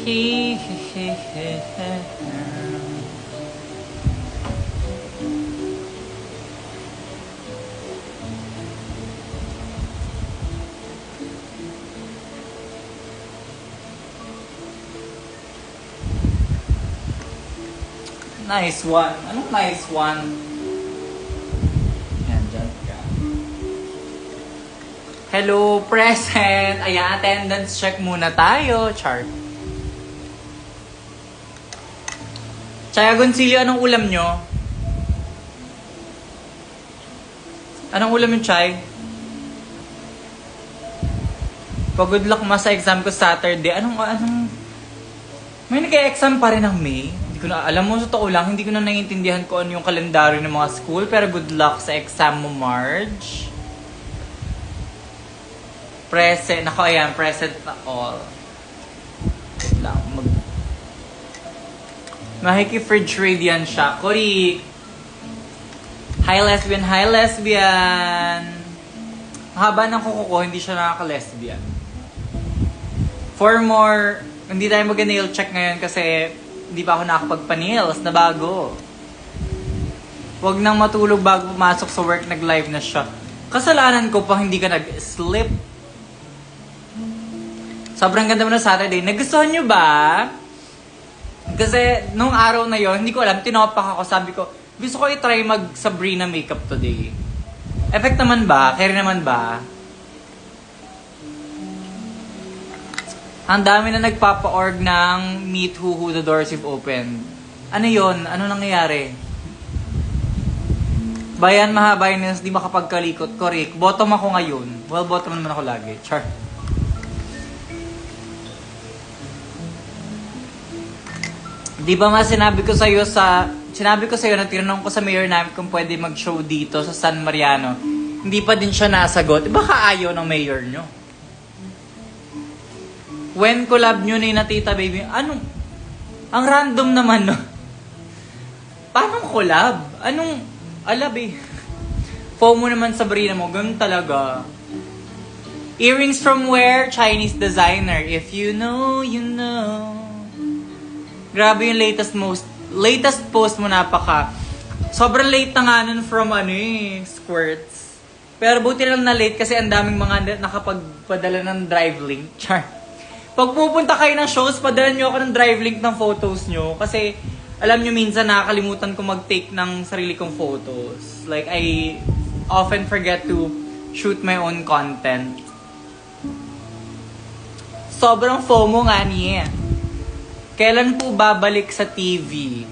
He, he, he, he, he. Nice one. Anong nice one? Yan, dyan ka. Hello, present! Ayan, attendance check muna tayo. Char. Chaya Gonzilio, anong ulam nyo? Anong ulam yung Chay? Pag-good luck ma sa exam ko Saturday. Anong... May nag-exam pa rin ng May? Hindi ko na, alam mo, sa totoo lang, hindi ko na naiintindihan ko ano yung kalendaryo ng mga school. Pero good luck sa exam mo, Marge. Present. Ako, ayan, present na all. Wait lang, Mahiki-fridge raid yan siya. Kori. Hi, lesbian. Hi, lesbian. Haba ng kuko ko, hindi siya nakaka-lesbian. For more, hindi tayo mag-nail check ngayon kasi hindi pa ako nakakapagpa-nails na bago. Huwag nang matulog bago pumasok sa work, nag-live na siya. Kasalanan ko pa hindi ka nag-sleep. Sobrang ganda mo na Saturday. Nagustuhan nyo ba? Kasi nung araw na yon, hindi ko alam, tinopak ako. Sabi ko, gusto ko i-try mag-Sabrina makeup today. Effect naman ba? Carry naman ba? Ang dami na nagpapa-org ng Meet Who the doors have opened. Ano yon? Ano nangyayari? Bayan mahaba yun, di makapagkalikot. Correct. Bottom ako ngayon. Well, bottom naman ako lagi. Char. Di ba nga sinabi ko sa'yo na tinanong ko sa mayor namin kung pwede mag-show dito sa San Mariano. Hindi pa din siya nasagot. Baka ayaw ng mayor nyo. When collab nyo na yung Tita Baby, anong... Ang random naman, no? Paano collab? Anong... Alab eh. FOMO naman Sabrina mo. Ganun talaga. Earrings from where? Chinese designer. If you know, you know. Grabe yung latest post mo, napaka. Sobrang late na nga nun from squirts. Pero buti lang na late kasi ang daming mga nakapagpadala ng drive link. Char. Pag pupunta kayo ng shows, padala nyo ako ng drive link ng photos nyo. Kasi alam nyo minsan nakakalimutan ko mag-take ng sarili kong photos. Like I often forget to shoot my own content. Sobrang FOMO nga niya. Kailan po babalik sa TV?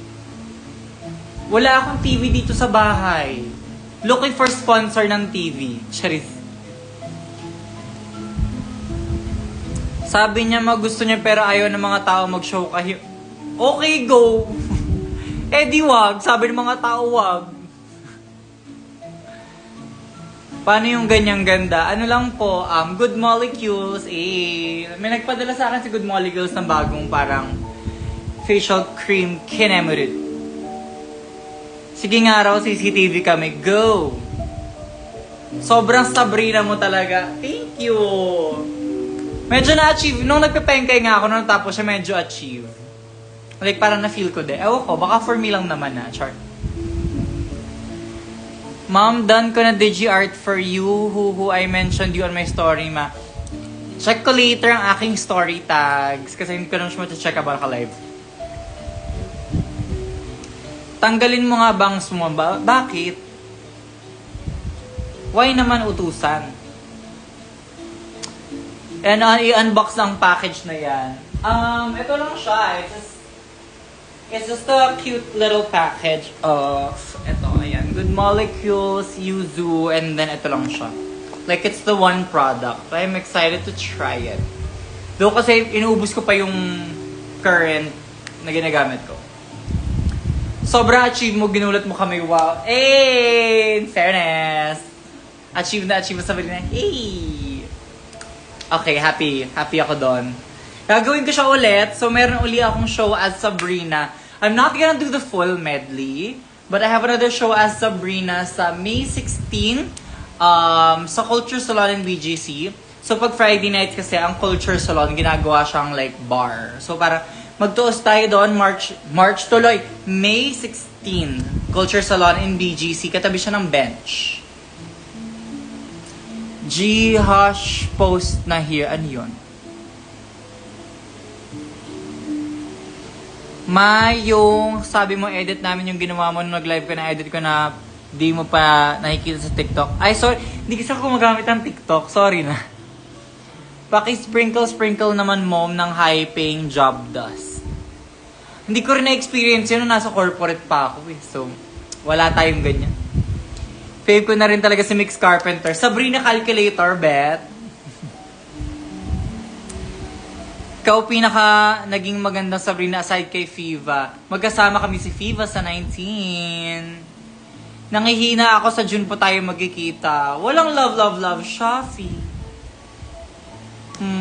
Wala akong TV dito sa bahay. Looking for sponsor ng TV. Charis. Sabi niya gusto niya pero ayaw ng mga tao mag-show kayo. Okay, go! Eh di wag. Sabi ng mga tao wag. Paano yung ganyang ganda? Ano lang po, Good Molecules. May nagpadala sa akin si Good Molecules ng bagong parang facial cream kinemurit. Sige nga raw, CCTV kami. Go! Sobrang Sabrina mo talaga. Thank you! Medyo na-achieve. Nung nagpipengkay nga ako, nung natapos siya, medyo achieve. Like, parang na-feel ko din. Ewan ko, baka for me lang naman na. Chart. Mom, done ko na digi-art for you, who I mentioned you on my story, ma. Check ko later ang aking story tags. Kasi hindi ko naman siya check about ka live. Tanggalin mo nga bangs mo ba? Bakit? Why naman utusan? And i-unbox ang package na yan. Ito lang siya. It's just a cute little package of ito, ayan. Good Molecules, Yuzu, and then ito lang siya. Like it's the one product. I'm excited to try it. Though kasi inuubos ko pa yung current na ginagamit ko. Sobra achieve mo, ginulat mo kami, wow. In fairness. Achieve na sabi na, hey. Okay, happy ako doon. Gagawin ko siya ulit. So, meron uli akong show as Sabrina. I'm not gonna do the full medley. But I have another show as Sabrina sa May 16 sa Culture Salon in BGC. So, pag Friday nights kasi, ang Culture Salon, ginagawa siyang like bar. So, parang magtuos tayo doon, March tuloy, May 16, Culture Salon in BGC, katabi siya ng bench. G-hash post na here, ano yun? Yung sabi mo, edit namin yung ginawa mo nung nag-live ko na edit ko na di mo pa nakikita sa TikTok. Ay, sorry, hindi kasi ako gumagamit ng TikTok, sorry na. Paki-sprinkle naman mom ng high-paying job does. Hindi ko rin na-experience yun nung nasa corporate pa ako eh. So, wala tayong ganyan. Fave ko na rin talaga si Mix Carpenter. Sabrina Calculator, bet. Ikaw pinaka naging magandang Sabrina aside kay Fiva. Magkasama kami si Fiva sa 19. Nangihina ako sa June po tayo magkikita. Walang love, Shafi.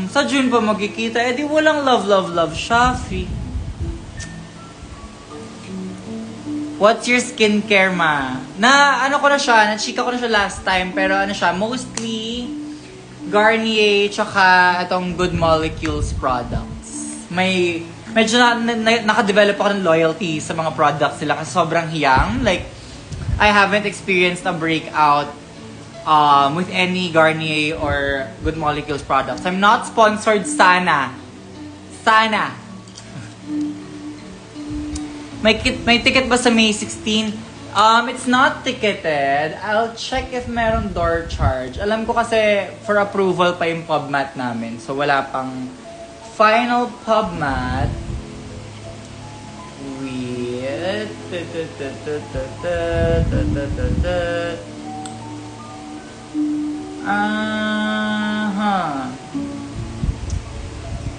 Sa June pa magkikita, di walang love, Shafi. What's your skincare, ma? Ano ko na siya, na-chika ko na siya last time, pero ano siya, mostly Garnier, tsaka itong Good Molecules products. Medyo naka-develop ako ng loyalty sa mga products nila kasi sobrang hiyang. Like, I haven't experienced a breakout with any Garnier or Good Molecules products. I'm not sponsored, sana. May ticket ba sa May 16? It's not ticketed. I'll check if meron door charge. Alam ko kasi for approval pa yung PubMat namin. So wala pang final PubMat.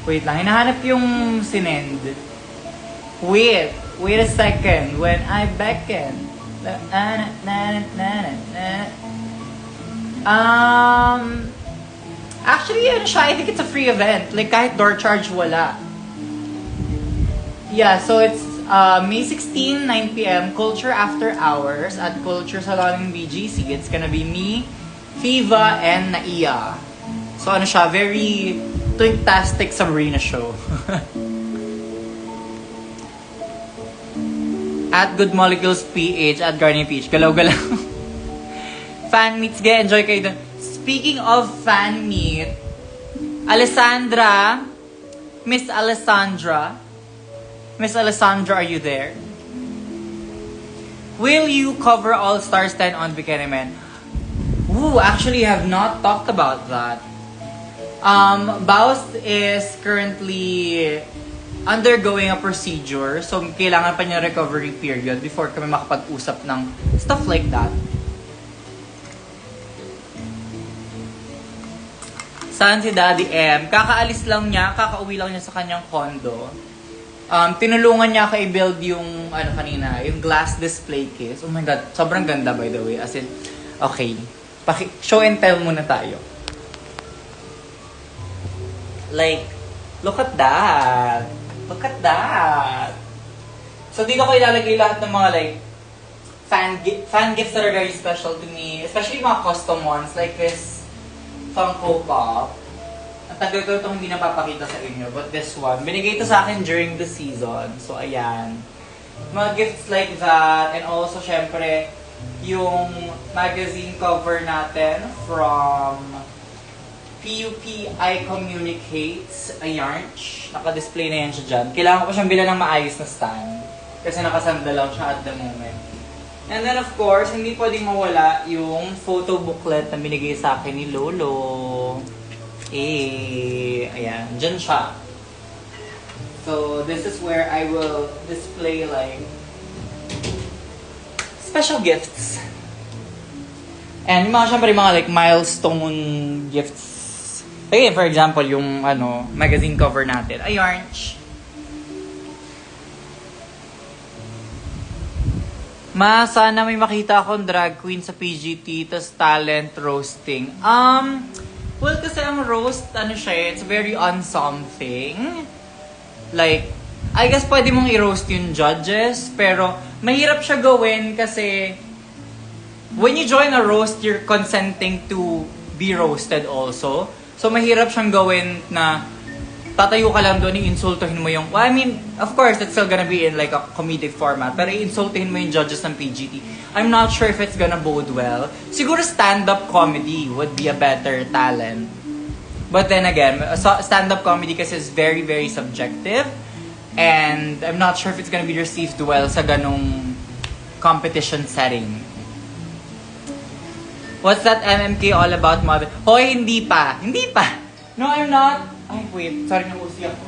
Wait lang, hinahanap yung sinend. Wait a second. When I beckon. Actually, ano siya, I think it's a free event. Like, kahit door charge, wala. Yeah, so it's May 16, 9 p.m. Culture After Hours at Culture Salon in BGC. It's gonna be me, Fiva, and Naiya. So ano siya, very twink-tastic Sabrina show. At Good Molecules PH, at Garnier PH. Galaw-galaw. Fan meets, enjoy kayo dun. Speaking of fan meet, Miss Alessandra, are you there? Will you cover All Stars 10 on Bikini Men? Ooh, actually have not talked about that. Baus is currently undergoing a procedure. So, kailangan pa niya recovery period before kami makapag-usap ng stuff like that. Saan si Daddy M? Kakauwi lang niya sa kanyang condo. Tinulungan niya ako i-build yung, yung glass display case. Oh my God, sobrang ganda by the way. As in, okay. Show and tell muna tayo. Like, look at that. Look at that. So, dito ko ilalagay lahat ng mga like, fan gifts that are very special to me. Especially mga custom ones like this Funko Pop. Ang tagal ko itong hindi napapakita sa inyo. But this one, binigay ito sa akin during the season. So, ayan. Mga gifts like that. And also, syempre, yung magazine cover natin from PUPI Communicates. Ayan. Naka-display na yan siya dyan. Kailangan ko pa siyang bilan ng maayos na stand. Kasi nakasanda lang siya at the moment. And then of course, hindi pwedeng mawala yung photo booklet na binigay sa akin ni Lolo. Ayan. Dyan siya. So, this is where I will display like special gifts. And yung syempre mga like milestone gifts. Again, for example, yung magazine cover natin. Ayan. Sana may makita akong drag queen sa PGT, tas talent roasting. Well, kasi ang roast, it's very on something. Like, I guess pwede mong i-roast yung judges, pero mahirap siya gawin kasi when you join a roast, you're consenting to be roasted also. So, mahirap siyang gawin na tatayo ka lang doon, i-insultuhin mo yung... Well, I mean, of course, it's still gonna be in like a comedic format. Pero i-insultuhin mo yung judges ng PGT. I'm not sure if it's gonna bode well. Siguro stand-up comedy would be a better talent. But then again, stand-up comedy kasi is very, very subjective. And I'm not sure if it's gonna be received well sa ganong competition setting. What's that MMK all about, mother? Hoy, hindi pa. Hindi pa. No, I'm not. Ay, wait. Sorry, nausi ako.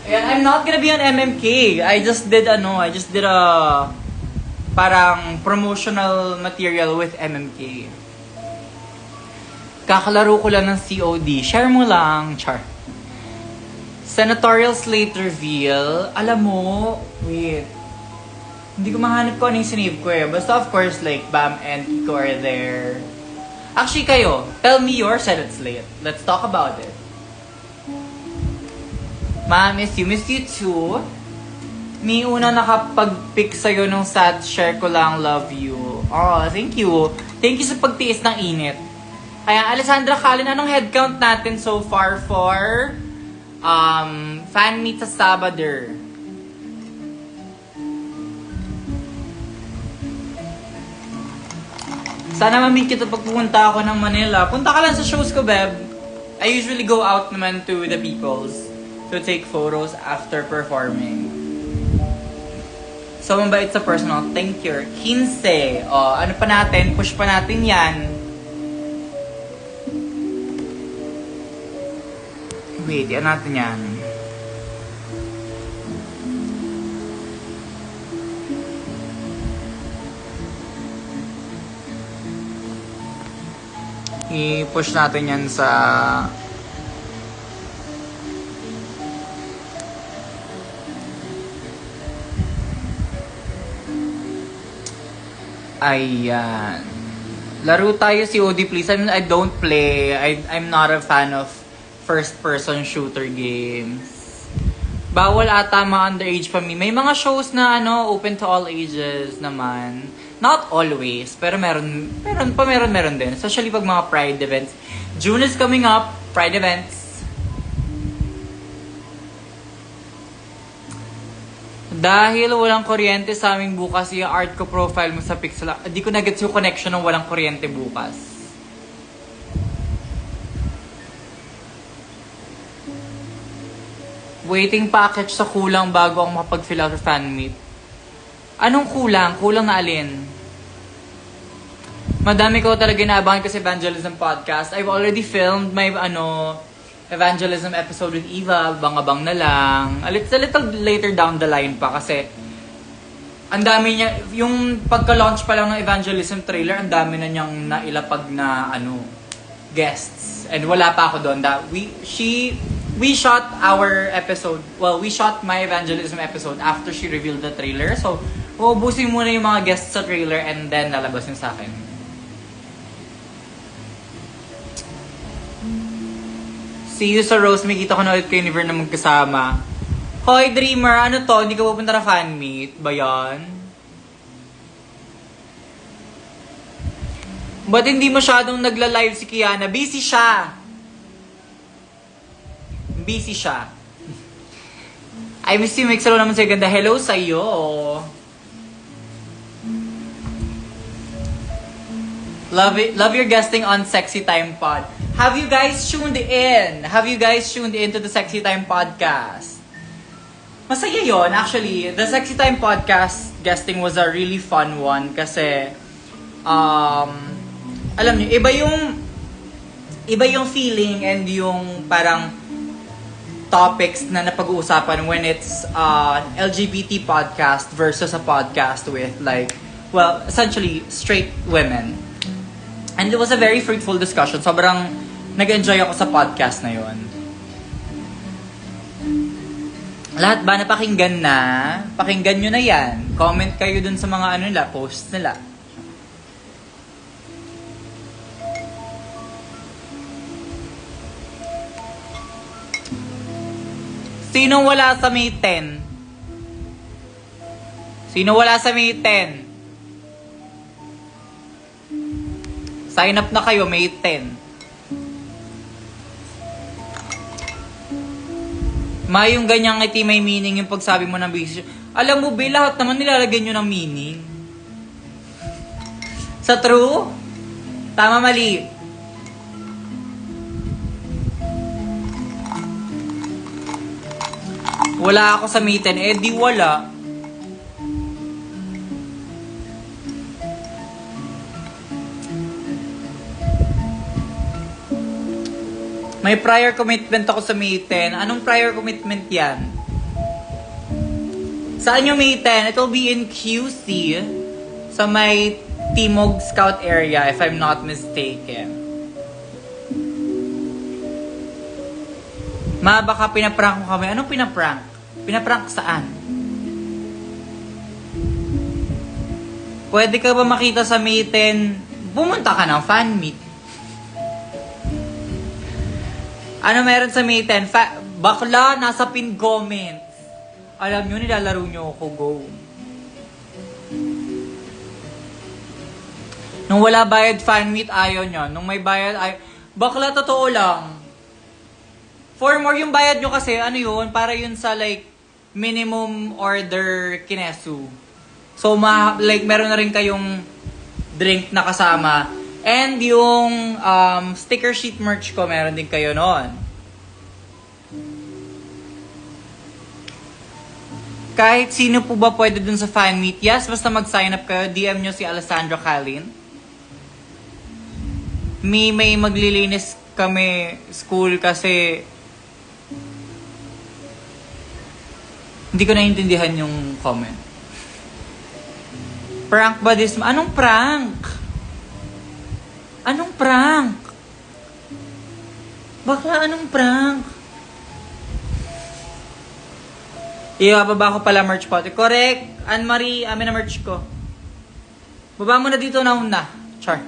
Ayan, I'm not gonna be on MMK. I just did a parang promotional material with MMK. Kakalaro ko lang ng COD. Share mo lang, char. Senatorial slate reveal. Alam mo, wait. Hindi ko mahanap ko ano yung sinave ko eh. Basta of course, like, Bam and Kiko are there. Actually, kayo, tell me your Senate slate. Let's talk about it. Ma, miss you too. May una nakapag-pick sa'yo nung sad share ko lang, love you. Oh, thank you. Thank you sa pagtiis ng init. Ayan, Alessandra Calin, anong headcount natin so far for fan meet sa Sabado? Sana ma-meet kita pag pupunta ako ng Manila. Punta ka lang sa shows ko, Beb. I usually go out naman to the peoples to take photos after performing. So, mabait sa personal. Thank you. 15. O, ano pa natin? Push pa natin yan. Wait, yan natin yan. I-push natin yan sa... Ayan. Laro tayo COD please. I don't play. I'm not a fan of first-person shooter games. Bawal ata mga underage pa me. May mga shows na open to all ages naman. Not always, pero meron din. Especially pag mga Pride events. June is coming up, Pride events. Dahil walang kuryente sa aming bukas, yung art ko profile mo sa Pixel. Hindi ko na-gets yung connection ng walang kuryente bukas. Waiting package sa kulang bago ako makapag-fill out for fan meet. Anong kulang? Kulang na alin? Madami ko talaga inaabangan ko sa Evangelism Podcast. I've already filmed my Evangelism episode with Eva. Bang-abang na lang. A little later down the line pa kasi ang dami niya, yung pagka-launch pa lang ng Evangelism trailer, ang dami na niyang nailapag na guests. And wala pa ako doon. We shot our episode, we shot my Evangelism episode after she revealed the trailer. So, uubusin muna yung mga guests sa trailer and then lalabas yun sa akin. See you sa Rose. May kita ko na ulit kayo ni Vern na magkasama. Hoy, Dreamer, ano to? Hindi ka pupunta na fan meet ba yan? Ba't hindi masyadong nagla-live si Kiana? Busy siya. I miss you, Mixalo naman sa'yo ganda. Hello sa'yo. Love your guesting on Sexy Time Pod. Have you guys tuned in? To the Sexy Time Podcast? Masaya yon actually. The Sexy Time Podcast guesting was a really fun one kasi alam niyo, iba yung feeling and yung parang topics na napag-uusapan when it's LGBT podcast versus a podcast with essentially straight women. And it was a very fruitful discussion. Sobrang nag-enjoy ako sa podcast na yon. Lahat ba napakinggan na? Pakinggan nyo na yan. Comment kayo dun sa mga posts nila. Sinong wala sa May 10? Sino wala sa May 10? Sign up na kayo, May 10. Yung ganyang ngiti may meaning yung pagsabi mo ng busy. Alam mo, be, lahat naman nilalagyan nyo ng meaning. Sa true? Tama, mali. Wala ako sa May 10. Eh, di wala. May prior commitment ako sa May 10. Anong prior commitment yan? Saan yung May 10? It will be in QC. Sa may Timog Scout area, if I'm not mistaken. Baka pinaprank mo kami. Anong pinaprank? Pinaprank saan? Pwede ka ba makita sa May 10? Pumunta ka ng fan meet. Ano meron sa May 10? Bakla, nasa pin comments. Alam nyo, nilalaro nyo ako, go. Nung wala bayad fan meet, ayaw nyo. Nung may bayad, ayaw. Bakla, totoo lang. For more yung bayad nyo kasi, ano yun? Para yun sa like, minimum order kinesu. So, like, meron na rin kayong drink na kasama. And yung sticker sheet merch ko, meron din kayo noon. Kahit sino po ba pwede dun sa fan meet? Yes, basta mag-sign up kayo. DM nyo si Alessandro Calin. May maglilinis kami school kasi hindi ko naiintindihan yung comment. Prank ba this? Anong prank? Anong prank? Bakla, anong prank? Ibababa ko pala merch po. Correct. Anne-Marie, amin na merch ko. Baba mo na dito na una. Char.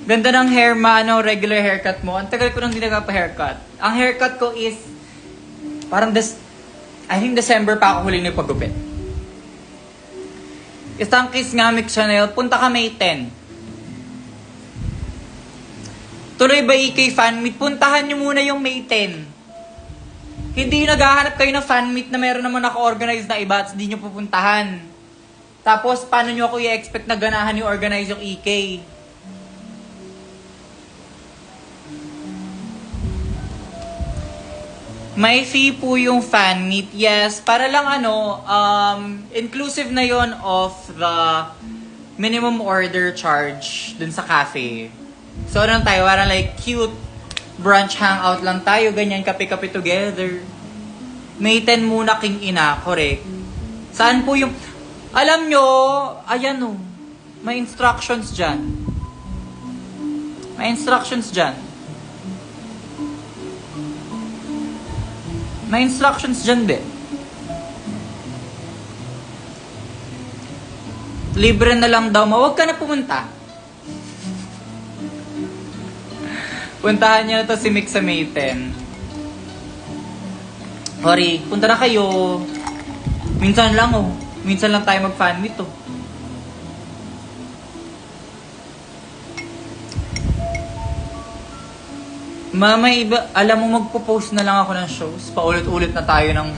Ganda ng hair, regular haircut mo. Ang tagal ko nang hindi nagpa-haircut. Ang haircut ko is, parang I think December pa ako huling nagpagupit. Isang kiss nga, Mix Chanel. Punta ka May 10. Tuloy ba EK fan meet? Puntahan nyo muna yung May 10. Hindi naghahanap kayo ng fan meet na meron naman naka-organize na iba at hindi nyo pupuntahan. Tapos, paano nyo ako i-expect na ganahan yung organize yung EK? May fee po yung fan meet. Yes, para lang inclusive na yon of the minimum order charge dun sa cafe. So, ano tayo? Parang like cute brunch hangout lang tayo. Ganyan, kape-kape together. May 10 muna, king ina. Correct. Saan po yung... Alam nyo, ayan o. May instructions dyan. May instructions dyan. May instructions dyan, be. Libre na lang daw. Huwag ka na pumunta. Puntahan niyo na to si Mix sa May 10. Sorry, punta na kayo. Minsan lang oh. Minsan lang tayo mag-fan meet oh. Mama, iba, alam mo magpo-post na lang ako ng shows. Paulit-ulit na tayo ng...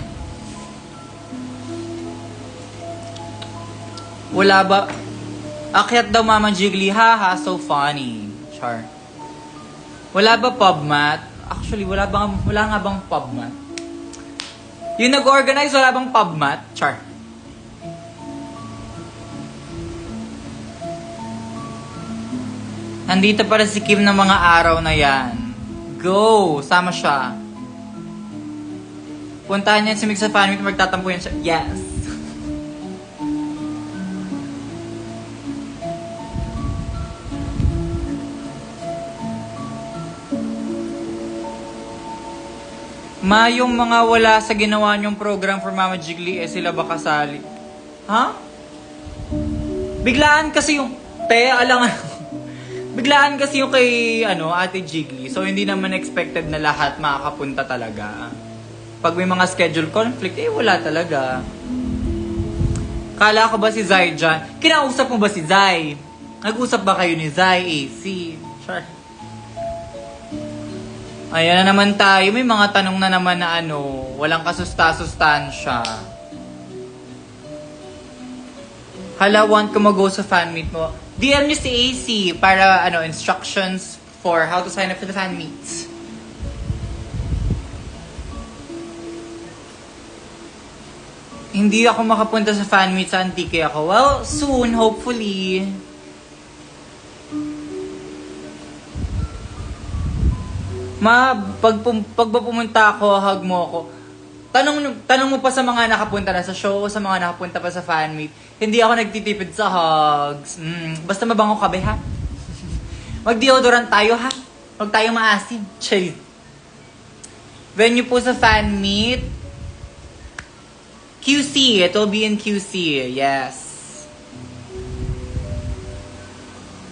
Wala ba? Akyat daw Mama Jiggly. Haha, so funny. Char. Wala ba PubMat? Actually, wala nga bang PubMat? Yung nag-organize, wala bang PubMat? Char. Nandito para si Kim ng mga araw na yan. Go! Sama siya. Puntahan niya si Mix sa fan meet, magtatampo yan siya. Yes! Yung mga wala sa ginawa niyong program for Mama Jiggly, sila ba kasali? Ha? Biglaan kasi yung... Biglaan kasi yung kay Ate Jiggly. So, hindi naman expected na lahat makakapunta talaga. Pag may mga schedule conflict, wala talaga. Kala ko ba si Zai dyan? Kinausap mo ba si Zai? Nag-usap ba kayo ni Zai, AC? Sure. Ayan na naman tayo. May mga tanong na naman na walang kasusta-sustansya. Hala, want ko mag-go sa fan meet mo. DM niyo si AC para instructions for how to sign up for the fan meets. Hindi ako makapunta sa fan meet sa Antique ako. Well, soon, hopefully. Pag pumunta ako, hug mo ako. Tanong mo pa sa mga nakapunta na sa show, sa mga nakapunta pa sa fan meet. Hindi ako nagtitipid sa hugs. Basta mabango ka, be, ha? Mag-deodorant tayo, ha? Huwag tayo maasim. Chase. Venue po sa fan meet. QC. It will be in QC. Yes.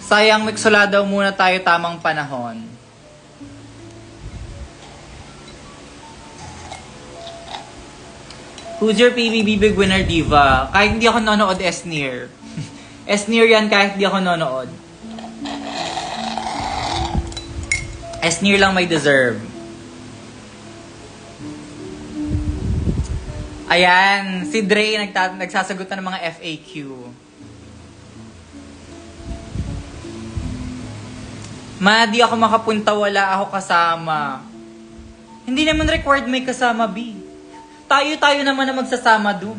Sayang, miksula daw muna tayo tamang panahon. Who's your PBB Big Winner Diva? Kahit hindi ako nanonood, S-Near. S-Near yan kahit hindi ako nanonood. S-Near lang may deserve. Ayan, si Dre nagsasagot na ng mga FAQ. Di ako makapunta, wala ako kasama. Hindi naman required may kasama, B. Tayo naman na magsasama dun.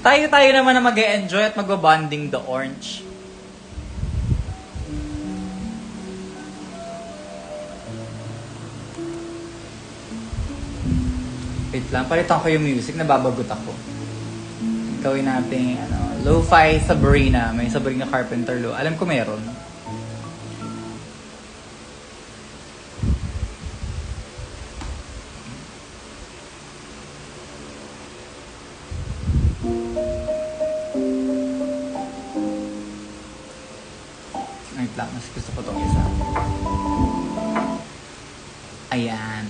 Tayo naman na mag-e-enjoy at mag-bonding the orange. Wait lang, palitan ko yung music, nababagot ako. Gawin natin, Lo-Fi Sabrina. May Sabrina Carpenter Lo. Alam ko meron. Wait lang, mas gusto ko itong isa. Ayan,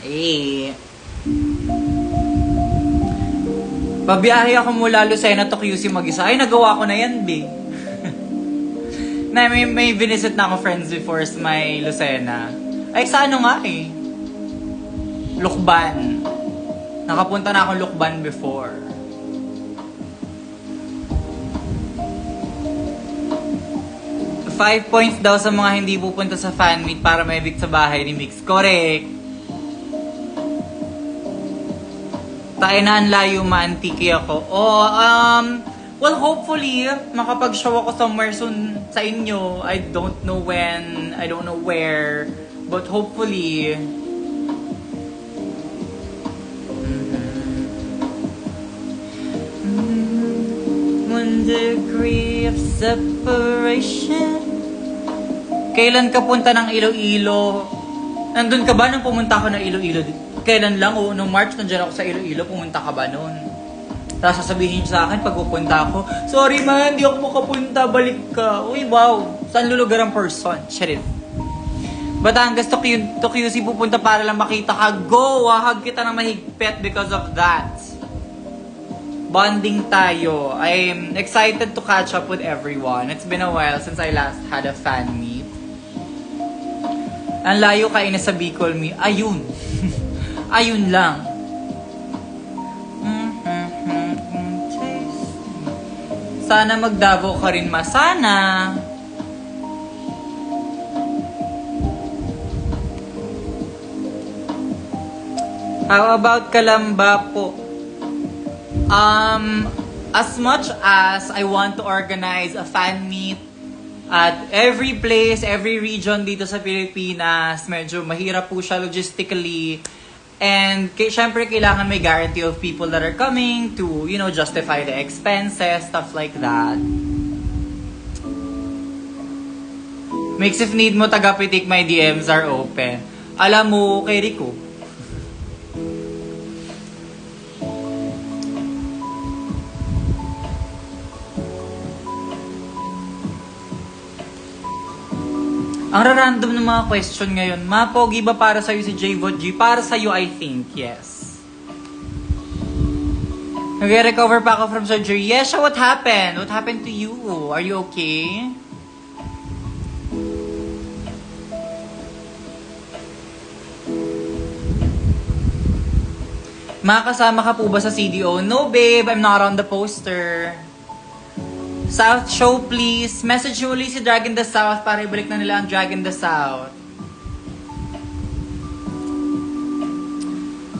Pabiyahe ako mula Lucena to QC mag-isa. Ay, nagawa ko na yan, B. may binisit na ako friends before sa may Lucena. Ay, sa nga Lukban. Nakapunta na akong Lukban before. Five points daw sa mga hindi pupunta sa fan meet para ma-evict sa bahay ni Mix. Correct. Tayo na ang layo, ma-antiki ako. Well, hopefully, makapag-show ako somewhere soon sa inyo. I don't know when, I don't know where. But hopefully, 1 degree of separation. Kailan ka punta ng Iloilo? Nandun ka ba nung pumunta ako ng Iloilo? Kailan lang? Nung March, nandiyan ako sa Iloilo. Pumunta ka ba nun? Tapos sasabihin sa akin pag pupunta ako, sorry man, di ako makapunta. Balik ka. Uy, wow. Saan lulugar ang person? Sheriff. Batangas to QC pupunta para lang makita ka. Go! Hug kita ng mahigpit because of that. Bonding tayo. I'm excited to catch up with everyone. It's been a while since I last had a fan meet. Ang layo kayo na sa Bicol me. Ayun. Ayun lang. Sana magdavo ka rin, ma. Sana. How about Kalamba po? As much as I want to organize a fan meet at every place, every region dito sa Pilipinas, medyo mahirap po siya logistically. And syempre kailangan may guarantee of people that are coming to, justify the expenses, stuff like that. Mix, if need mo taga-pitik, my DMs are open. Alam mo, kay Rico, ang random ng mga question ngayon, Pogi ba para sa'yo si J-Vod G? Para sa'yo, I think, yes. Nag-recover pa ako from surgery. Yesha, what happened? What happened to you? Are you okay? Makakasama ka po ba sa CDO? No, babe. I'm not on the poster. South show, please. Message nyo ulit si Drag in the South para ibalik na nila ang Drag in the South.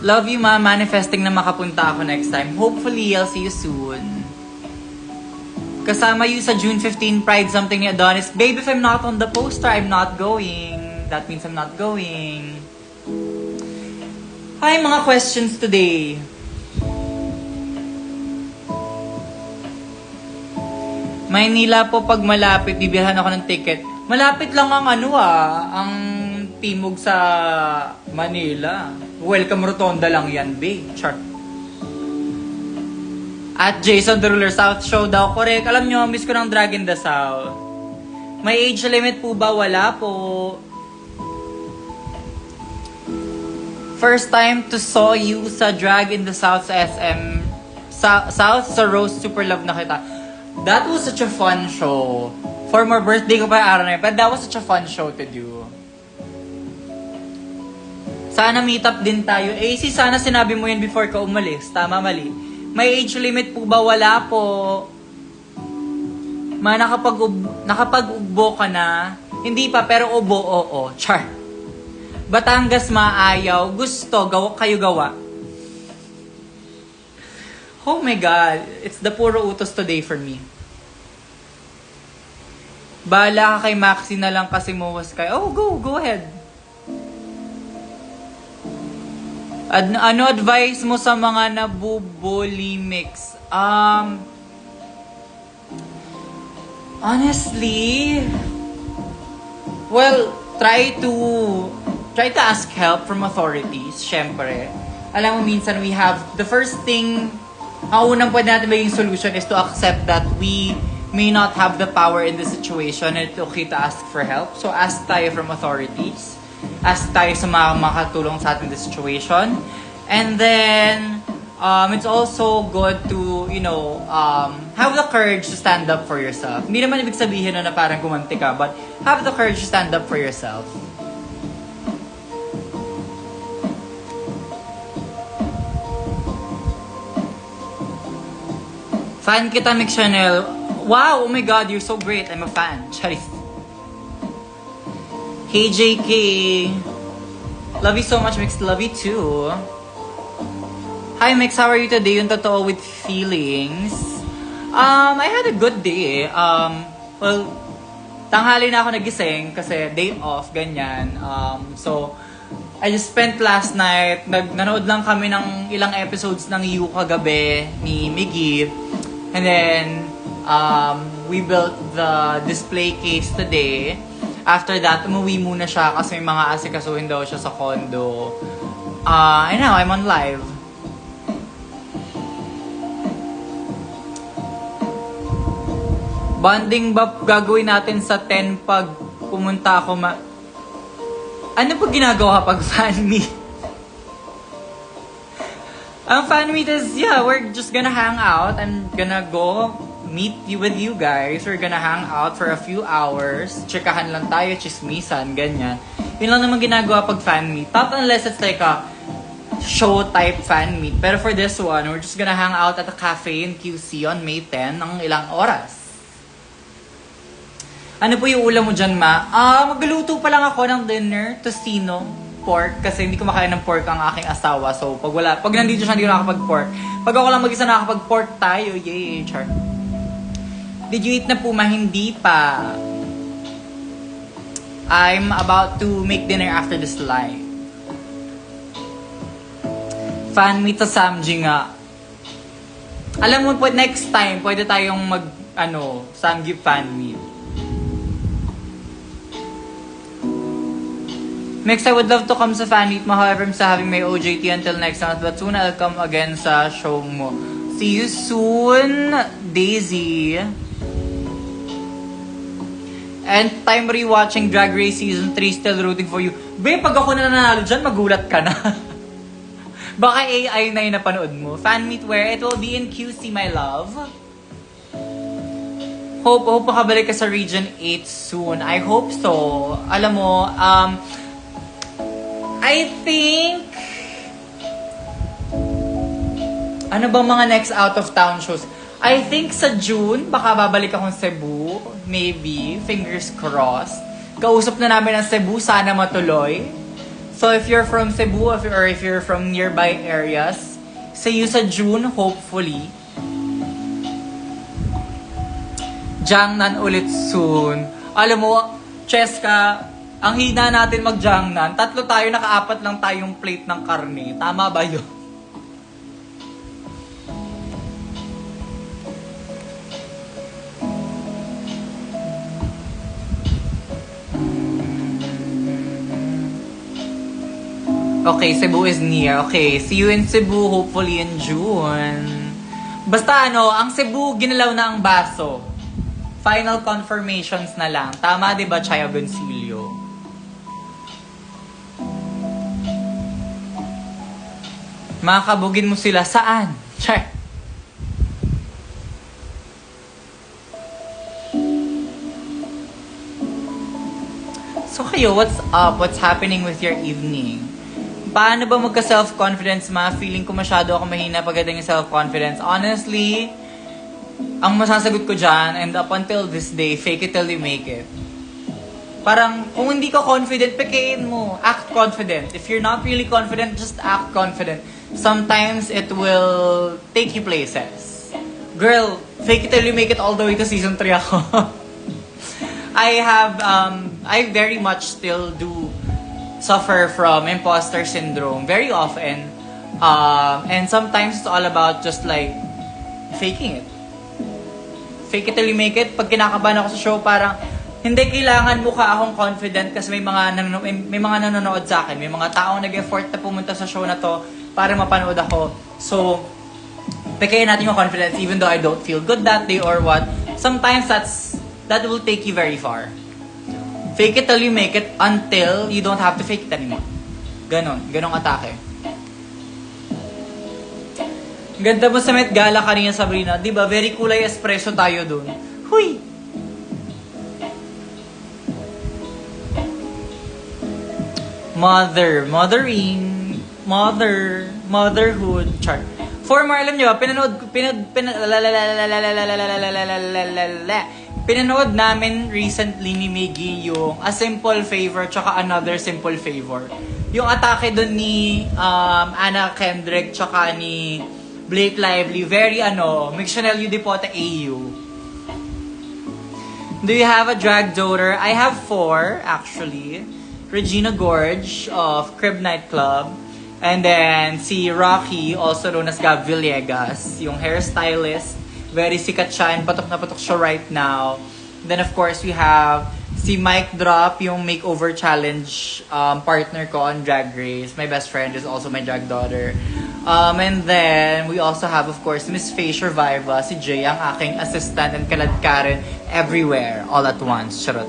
Love you, ma. Manifesting na makapunta ako next time. Hopefully, I'll see you soon. Kasama you sa June 15 Pride something ni Adonis. Babe, if I'm not on the poster, I'm not going. That means I'm not going. Hi, mga questions today. Maynila po pag malapit, bibilhan ako ng ticket. Malapit lang ang ang Timog sa Manila. Welcome Rotonda lang yan, babe. Char. At Jason the Ruler, South Show daw. Correct. Alam nyo, miss ko ng Drag in the South. May age limit po ba? Wala po. First time to saw you sa Drag in the South sa SM. South sa Rose, super love na kita. That was such a fun show. For my birthday ko pa yung araw na yun. But that was such a fun show to do. Sana meet up din tayo. AC, sana sinabi mo yun before ka umalis. Tama, mali. May age limit po ba? Wala po. Nakapag-ugbo ka na? Hindi pa, pero ubo, oo. Char. Batangas maayaw. Gusto, kayo gawa. Oh my God. It's the puro utos today for me. Bahala ka kay Maxi na lang kasi muwas kayo. Oh, go ahead. Ano advice mo sa mga nabubulimics? Honestly, well, try to ask help from authorities, syempre. Alam mo, minsan we have, the first thing, ang unang pwede natin maging solution is to accept that we may not have the power in the situation and it's okay to ask for help. So, ask tayo from authorities. Ask tayo sa mga makatulong sa atin in the situation. And then, it's also good to, have the courage to stand up for yourself. Hindi naman ibig sabihin na parang gumanti ka, but have the courage to stand up for yourself. Fan kita, Mix Chanel. Wow, oh my God, you're so great. I'm a fan. Charis. Hey, JK. Love you so much, Mix. Love you too. Hi, Mix. How are you today? Yung totoo with feelings. I had a good day. Well, tanghali na ako nagising kasi day off, ganyan. So, I just spent last night, nanood lang kami ng ilang episodes ng You kagabi ni Miggy. And then, we built the display case today. After that, umuwi muna siya kasi may mga asikasuhin daw siya sa condo. And now, I'm on live. Bonding ba gagawin natin sa 10 pag pumunta ako Ano pa ginagawa pag fan meet? Ang fan meet is, we're just gonna hang out. I'm gonna go meet you with you guys. We're gonna hang out for a few hours. Chikahan lang tayo, chismisan, ganyan. Yun lang naman ginagawa pag fan meet. Not unless it's like a show type fan meet. Pero for this one, we're just gonna hang out at a cafe in QC on May 10 ng ilang oras. Ano po yung ulam mo dyan, ma? Magluluto pa lang ako ng dinner, tocino, pork, kasi hindi ko makain ng pork ang aking asawa. So, pag nandito siya, hindi ko nakakapag-pork. Pag ako lang mag-isa nakakapag-pork tayo, yay, char. Did you eat na po, ma? Hindi pa. I'm about to make dinner after this live. Fan meet sa Samji nga. Alam mo po, next time, pwede tayong Samji fan meet. Mix, I would love to come sa fan meet mo. However, I'm still having my OJT until next month. But soon, I'll come again sa show mo. See you soon, Daisy. And time rewatching Drag Race Season 3, still rooting for you. Babe, pag ako na nanalo dyan, magulat ka na. Baka AI na yung napanood mo. Fan meet where it will be in QC, my love. Hope makabalik ka sa Region 8 soon. I hope so. Alam mo, I think... Ano bang mga next out of town shows? I think sa June, baka babalik akong Cebu. Maybe. Fingers crossed. Kausap na namin ang Cebu. Sana matuloy. So if you're from Cebu or if you're from nearby areas, see you sa June, hopefully. Jiangnan ulit soon. Alam mo, Cheska, ang hina natin mag-Jiangnan. 3 tayo, naka-4 lang tayong plate ng karne. Tama ba yun? Okay, Cebu is near. Okay, see you in Cebu, hopefully in June. Basta ang Cebu, ginalaw na ang baso. Final confirmations na lang. Tama, di ba, Chaya Goncillo? Makakabugin mo sila saan? Char. So kayo, what's up? What's happening with your evening? Paano ba magka-self-confidence, ma? Feeling ko masyado ako mahina pagdating sa self-confidence. Honestly, ang masasagot ko dyan, and up until this day, fake it till you make it. Parang, kung hindi ka confident, pekein mo. Act confident. If you're not really confident, just act confident. Sometimes, it will take you places. Girl, fake it till you make it all the way to season 3 ako. I very much still do suffer from imposter syndrome very often. And sometimes it's all about just like faking it. Fake it till you make it. Pag kinakabahan ako sa show, parang hindi kailangan mukha akong confident kasi may mga nanonood sa akin. May mga taong nag-effort na pumunta sa show na to para mapanood ako. So, pekein natin yung confidence even though I don't feel good that day or what. Sometimes that will take you very far. Fake it till you make it until you don't have to fake it anymore. Ganong atake. Ganda mo sa Met Gala kanina, Sabrina. Diba? Very kulay espresso tayo dun. Huy! Motherhood. Chart. For more, alam nyo, pinanood namin recently ni Miggy yung A Simple Favor tsaka Another Simple Favor. Yung atake doon ni Anna Kendrick tsaka ni Blake Lively, very Mixionel Udipote AU. Do you have a drag daughter? I have 4 actually. Regina Gorge of Crib Nightclub. And then si Rocky, also known as Gab Villegas, yung hairstylist. Very sikat siya and patok na patok siya right now. Then of course we have si Mike Drop, yung makeover challenge partner ko on Drag Race. My best friend is also my drag daughter. And then we also have of course Miss Facial Viva, si Jay, ang aking assistant and kaladkarin everywhere, all at once. Charot.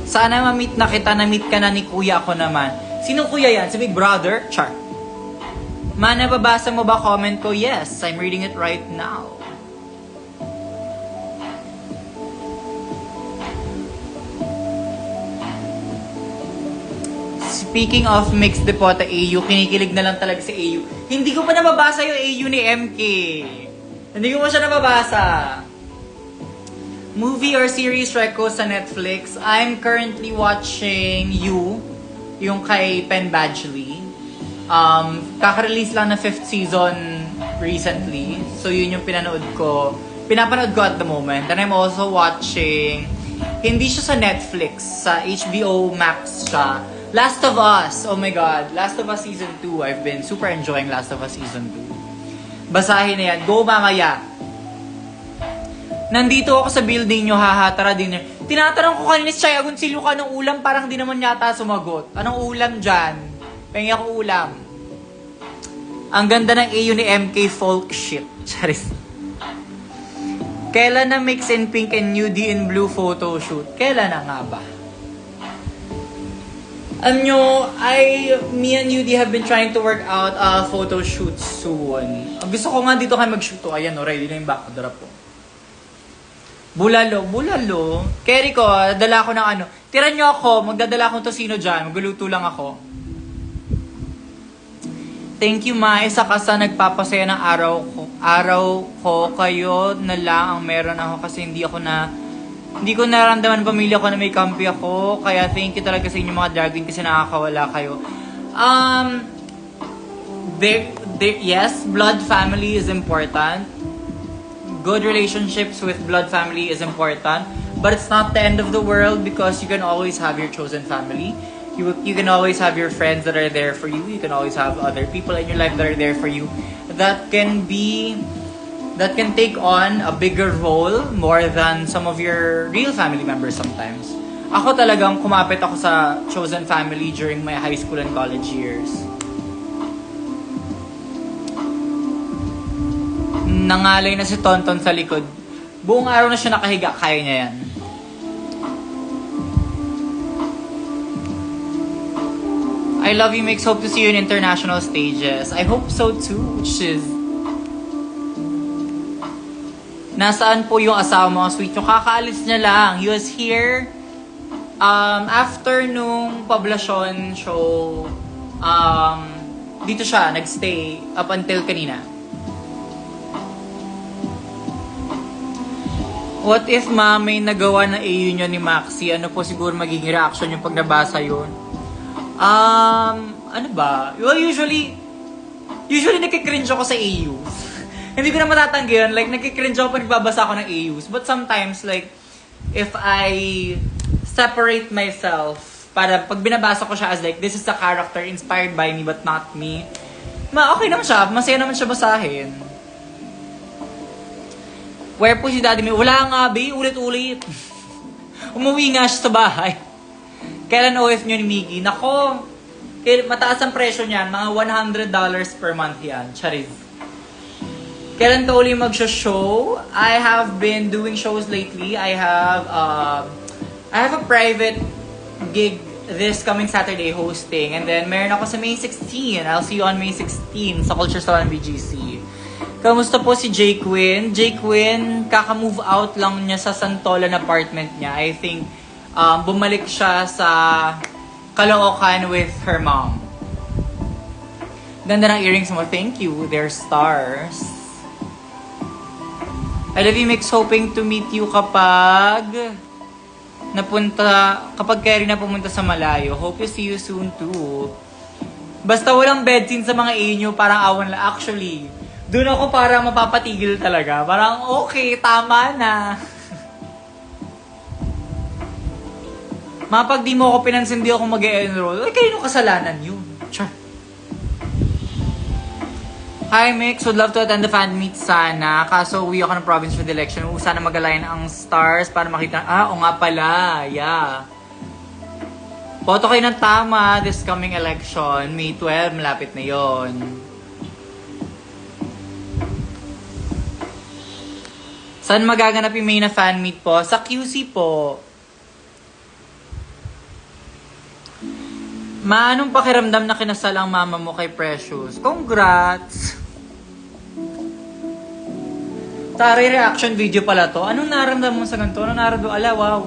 Sana ma-meet na kita, na-meet ka na ni kuya ko naman. Sino kuya yan? Si Big Brother? Char. Ma, nababasa mo ba comment ko? Yes, I'm reading it right now. Speaking of Mixed Depota AU, kinikilig na lang talaga si AU. Hindi ko pa nababasa yung AU ni MK. Hindi ko pa siya nababasa. Movie or series reco sa Netflix. I'm currently watching You, yung kay Penn Badgley. Kaka-release lang na 5th season recently. So yun yung pinapanood ko at the moment. And I'm also watching, hindi siya sa Netflix, sa HBO Max siya. Last of Us, oh my god, Last of Us Season 2. I've been super enjoying Last of Us Season 2. Basahin na yan. Go mamaya. Nandito ako sa building nyo, haha, tara dinner. Tinatanong ko kanina si Chaya Goncillo ka ng ulam, parang di naman yata sumagot. Anong ulam dyan? Pengi ako ulam. Ang ganda ng AU ni MK folk shit. Charis. Kailan na mix in pink and nude in blue photo shoot? Kailan na nga ba? Me and Yudi have been trying to work out a photo shoot soon. Gusto ko nga dito kayo mag-shoot. Ayan, ready na yung backdrop po. Bulalo. Carry ko, dala ko ng ano. Tira nyo ako, magdadala akong tosino dyan. Magluluto lang ako. Thank you, Ma. Isa ka sa nagpapasaya ng araw ko. Kayo na lang ang meron ako kasi hindi ko naramdaman pamilya ko na may kampi ako. Kaya thank you talaga sa inyo mga drag queen kasi nakakawala kayo. Yes, blood family is important. Good relationships with blood family is important. But it's not the end of the world because you can always have your chosen family. You can always have your friends that are there for you. You can always have other people in your life that are there for you. That can take on a bigger role more than some of your real family members sometimes. Ako talagang kumapit ako sa chosen family during my high school and college years. Nangalay na si Tonton sa likod. Buong araw na siya nakahiga, kaya niya yan. I love you, Mix. Hope to see you in international stages. I hope so too, Shiz. Nasaan po yung asawa mo, sweet? Yung kakaalis niya lang. He was here after nung Poblacion show. Dito siya, nagstay up until kanina. What if may nagawa na AU nyo ni Maxi? Ano po siguro magiging reaction yung pag nabasa yun? Ano ba? Well, usually nakikringe ako sa AUs. Hindi ko na matatanggi yun. Like, nakikringe ako pag nagbabasa ako ng AUs. But sometimes, like, if I separate myself, para pag binabasa ko siya as like, this is a character inspired by me but not me, okay naman siya. Masaya naman siya basahin. Where po si Daddy May? Wala nga, be. Ulit-ulit. Umuwi nga siya sa bahay. Kailan OF nyo ni Miggy? Nako, mataas ang presyo niyan. Mga $100 per month yan. Charis. Kailan ka uli mag-show? I have been doing shows lately. I have a private gig this coming Saturday hosting. And then meron ako sa May 16. I'll see you on May 16 sa Culture Salon BGC. Kamusta po si Jay Quinn? Jay Quinn, kaka-move out lang niya sa Santolan apartment niya. I think bumalik siya sa Caloocan with her mom. Ganda ng earrings mo. Thank you. They're stars. I love you, Mix. Hoping to meet you kapag Carrie na pumunta sa malayo. Hope you see you soon too. Basta walang bed scene sa mga inyo, parang awan lang. Actually, doon ako parang mapapatigil talaga. Parang okay, tama na. Pag di mo ako pinansin, di ako mag-e-enroll. Ay, kayo kasalanan yun. Char. Hi, Mix. Would love to attend the fan meet sana. Kaso uwi ako ng province for the election. Sana mag-align ang stars para makita. O nga pala. Yeah. Boto kayo ng tama this coming election. May 12, malapit na yon. Saan magaganap yung May na fan meet po? Sa QC po. Anong pakiramdam na kinasal ang mama mo kay Precious? Congrats! Taray, reaction video pala to. Anong naramdam mo sa ganito? Anong naramdam? Ala, wow.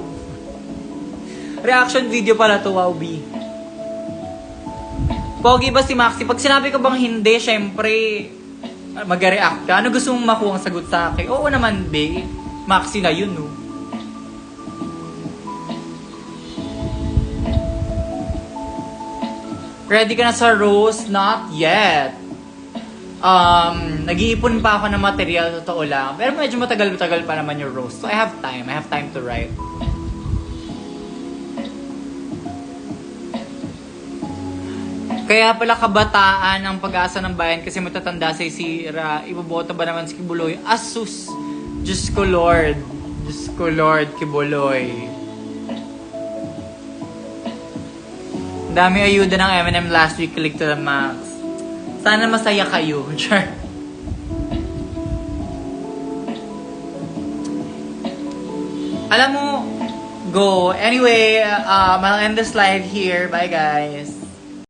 Reaction video pala to, wow, B. Pogi ba si Maxi? Pag sinabi ko bang hindi, syempre, mag-react ka. Ano gusto mong makuha ang sagot sa akin? Oo naman, B. Maxi na yun, no? Ready ka na sa roast? Not yet. Nag-iipon pa ako ng material, totoo lang. Pero medyo matagal-tagal pa naman yung roast. So I have time. I have time to write. Kaya pala kabataan ang pag-asa ng bayan kasi matatanda sa isira. Iboboto ba naman si Kibuloy? Asus! Diyos ko Lord. Diyos ko Lord, Kibuloy. Dami ayuda ng M&M last week, click to the max. Sana masaya kayo. Sure. Alam mo, go. Anyway, I'll end the slide here. Bye, guys.